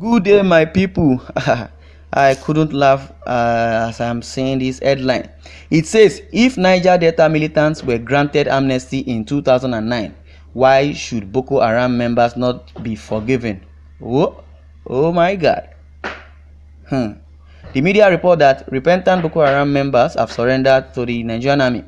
Good day, my people. I couldn't laugh as I'm seeing this headline. It says, if Niger Delta militants were granted amnesty in 2009, why should Boko Haram members not be forgiven? Oh my God. The media report that repentant Boko Haram members have surrendered to the Nigerian army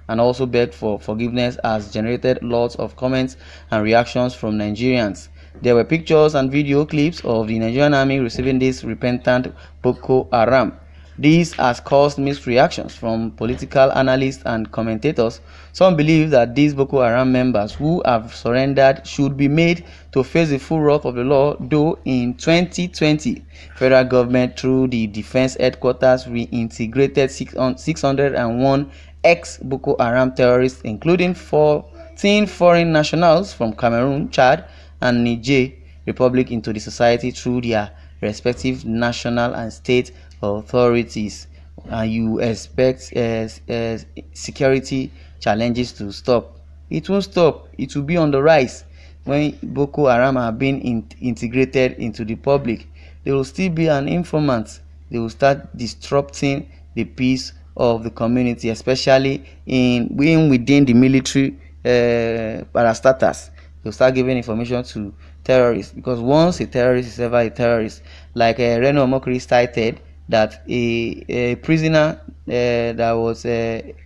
and also begged for forgiveness has generated lots of comments and reactions from Nigerians. There were pictures and video clips of the Nigerian army receiving this repentant Boko Haram. This has caused mixed reactions from political analysts and commentators. Some believe that these Boko Haram members who have surrendered should be made to face the full wrath of the law, though in 2020, federal government through the defense headquarters reintegrated 601 ex-Boko Haram terrorists, including 14 foreign nationals from Cameroon, Chad, and Niger Republic into the society through their respective national and state authorities. And you expect security challenges to stop. It won't stop. It will be on the rise. When Boko Haram have been integrated into the public, they will still be an informant. They will start disrupting the peace of the community, especially within the military parastatals. They'll start giving information to terrorists, because once a terrorist is ever a terrorist, like Reno Omokri cited that a prisoner that was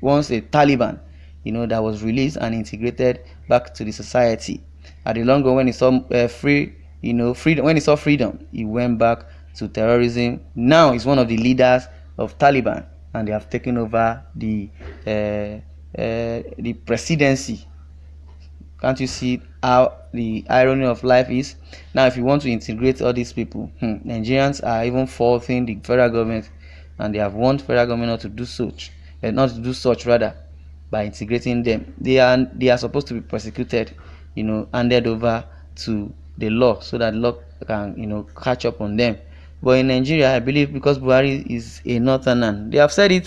once a Taliban, that was released and integrated back to the society. At the long run, when he saw freedom, when he saw freedom, he went back to terrorism. Now he's one of the leaders of Taliban, and they have taken over the presidency. Can't you see how the irony of life is? Now, if you want to integrate all these people, Nigerians are even faulting the federal government, and they have warned federal government not to do such, by integrating them. They are supposed to be prosecuted, handed over to the law, so that law can catch up on them. But in Nigeria, I believe, because Buhari is a northerner, they have said it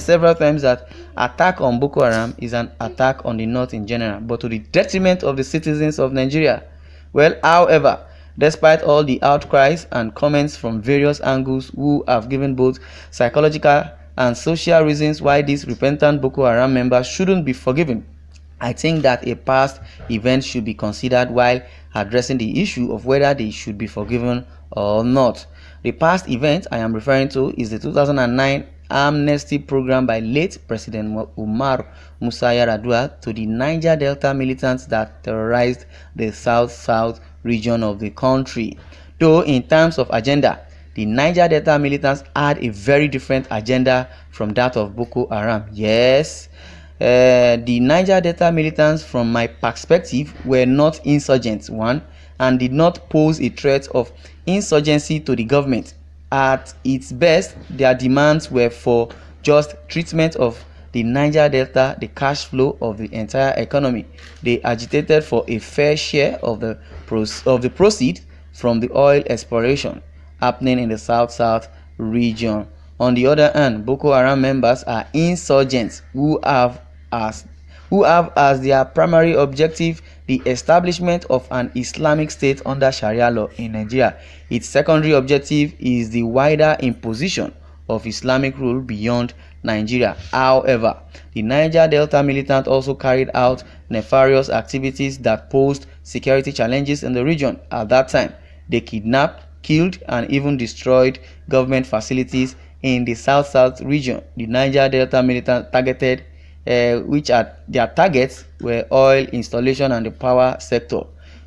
several times that attack on Boko Haram is an attack on the north in general, but to the detriment of the citizens of Nigeria. Well, however, despite all the outcries and comments from various angles who have given both psychological and social reasons why these repentant Boko Haram members shouldn't be forgiven, I think that a past event should be considered while addressing the issue of whether they should be forgiven or not. The past event I am referring to is the 2009 amnesty program by late President Umar Musa Yar'Adua to the Niger Delta militants that terrorized the south-south region of the country. Though in terms of agenda, the Niger Delta militants had a very different agenda from that of Boko Haram. Yes, the Niger Delta militants, from my perspective, were not insurgents, one, and did not pose a threat of insurgency to the government. At its best, their demands were for just treatment of the Niger Delta, the cash flow of the entire economy. They agitated for a fair share of the proceeds from the oil exploration happening in the south-south region. On the other hand, Boko Haram members are insurgents who have as their primary objective the establishment of an Islamic state under Sharia law in Nigeria. Its secondary objective is the wider imposition of Islamic rule beyond Nigeria. However, the Niger Delta militant also carried out nefarious activities that posed security challenges in the region. At that time, they kidnapped, killed, and even destroyed government facilities in the south-south region. The Niger Delta militant targeted which are their targets were oil installation and the power sector,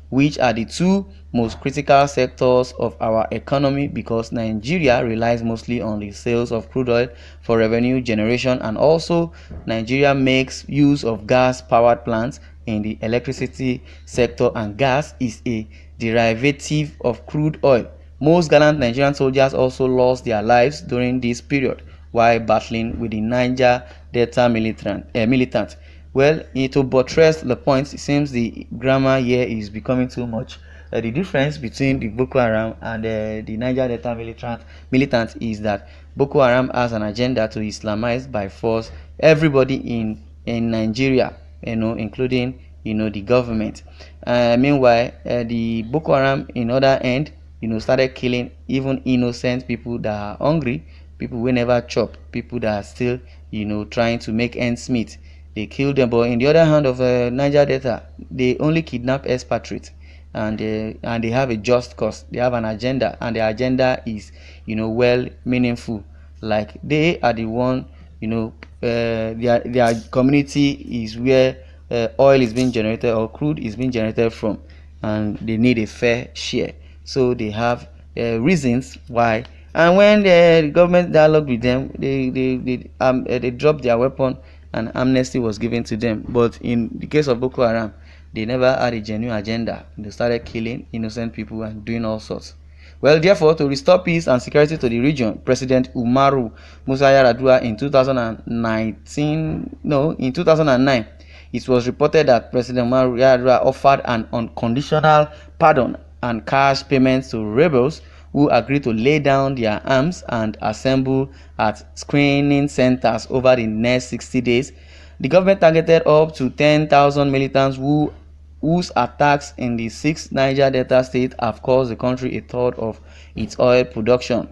which are the two most critical sectors of our economy, because Nigeria relies mostly on the sales of crude oil for revenue generation, and also Nigeria makes use of gas-powered plants in the electricity sector, and gas is a derivative of crude oil. Most gallant Nigerian soldiers also lost their lives during this period while battling with the Niger Delta militant. Well, to buttress the point, it seems the grammar here is becoming too much. The difference between the Boko Haram and the Niger Delta militant is that Boko Haram has an agenda to Islamize by force everybody in Nigeria, including the government. Meanwhile, the Boko Haram, in other end, started killing even innocent people that are hungry, people who never chop, people that are still trying to make ends meet. They killed them. But in the other hand of Niger Delta, they only kidnap expatriates, and they have a just cause. They have an agenda, and the agenda is well meaningful. Like, they are the one, their community is where oil is being generated or crude is being generated from, and they need a fair share. So they have reasons why. And when the government dialogued with them, they dropped their weapon, and amnesty was given to them. But in the case of Boko Haram, they never had a genuine agenda. They started killing innocent people and doing all sorts. Well, therefore, to restore peace and security to the region, President Umaru Musa Yar'Adua in 2009, it was reported that President Umaru Yar'Adua offered an unconditional pardon and cash payments to rebels who agreed to lay down their arms and assemble at screening centers over the next 60 days. The government targeted up to 10,000 militants whose attacks in the 6 Niger Delta states have cost the country a third of its oil production.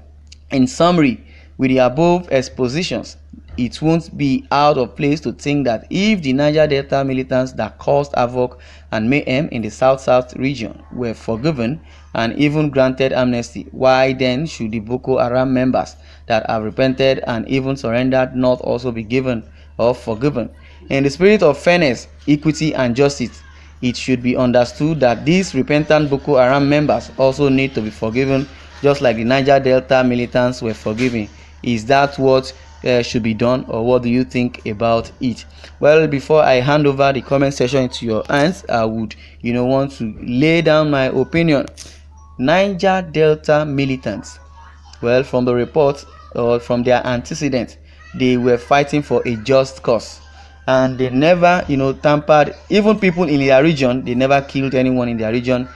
In summary, with the above expositions, it won't be out of place to think that if the Niger Delta militants that caused havoc and mayhem in the South-South region were forgiven and even granted amnesty, why then should the Boko Haram members that have repented and even surrendered not also be given or forgiven? In the spirit of fairness, equity, and justice, it should be understood that these repentant Boko Haram members also need to be forgiven, just like the Niger Delta militants were forgiven. Is that what should be done, or what do you think about it? Well, before I hand over the comment section into your hands, I would want to lay down my opinion. Niger Delta militants, well, from the reports or from their antecedents, they were fighting for a just cause, and they never tampered. Even people in their region, they never killed anyone in their region,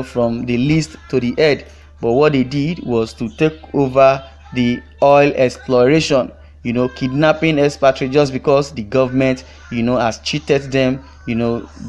from the least to the head. But what they did was to take over the oil exploration, kidnapping expatriates just because the government has cheated them,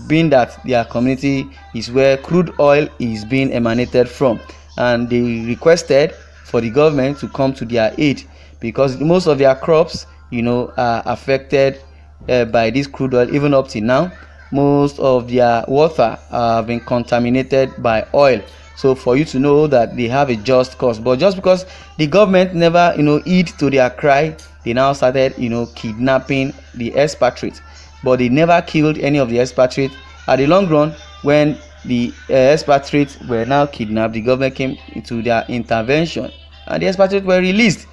being that their community is where crude oil is being emanated from. And they requested for the government to come to their aid, because most of their crops are affected by this crude oil. Even up till now, most of their water have been contaminated by oil. So for you to know that they have a just cause, but just because the government never heed to their cry, they now started kidnapping the expatriates. But they never killed any of the expatriates. At the long run, when the expatriates were now kidnapped, the government came into their intervention, and the expatriates were released,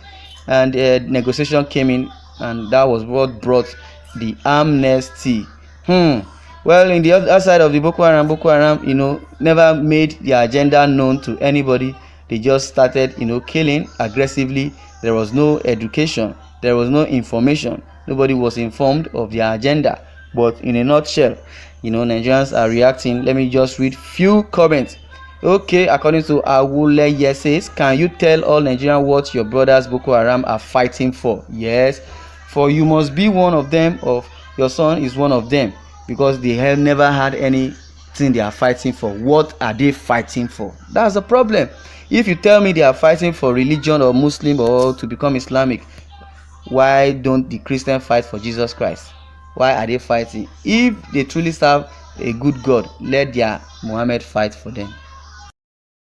and negotiation came in, and that was what brought the amnesty. Well, in the other side of the Boko Haram, never made their agenda known to anybody. They just started, killing aggressively. There was no education. There was no information. Nobody was informed of their agenda. But in a nutshell, Nigerians are reacting. Let me just read few comments. Okay, according to Awule Yeses, can you tell all Nigerians what your brothers Boko Haram are fighting for? Yes, for you must be one of them, or your son is one of them, because they have never had anything they are fighting for. What are they fighting for? That's the problem. If you tell me they are fighting for religion or Muslim or to become Islamic, why don't the Christians fight for Jesus Christ? Why are they fighting? If they truly serve a good God, let their Muhammad fight for them.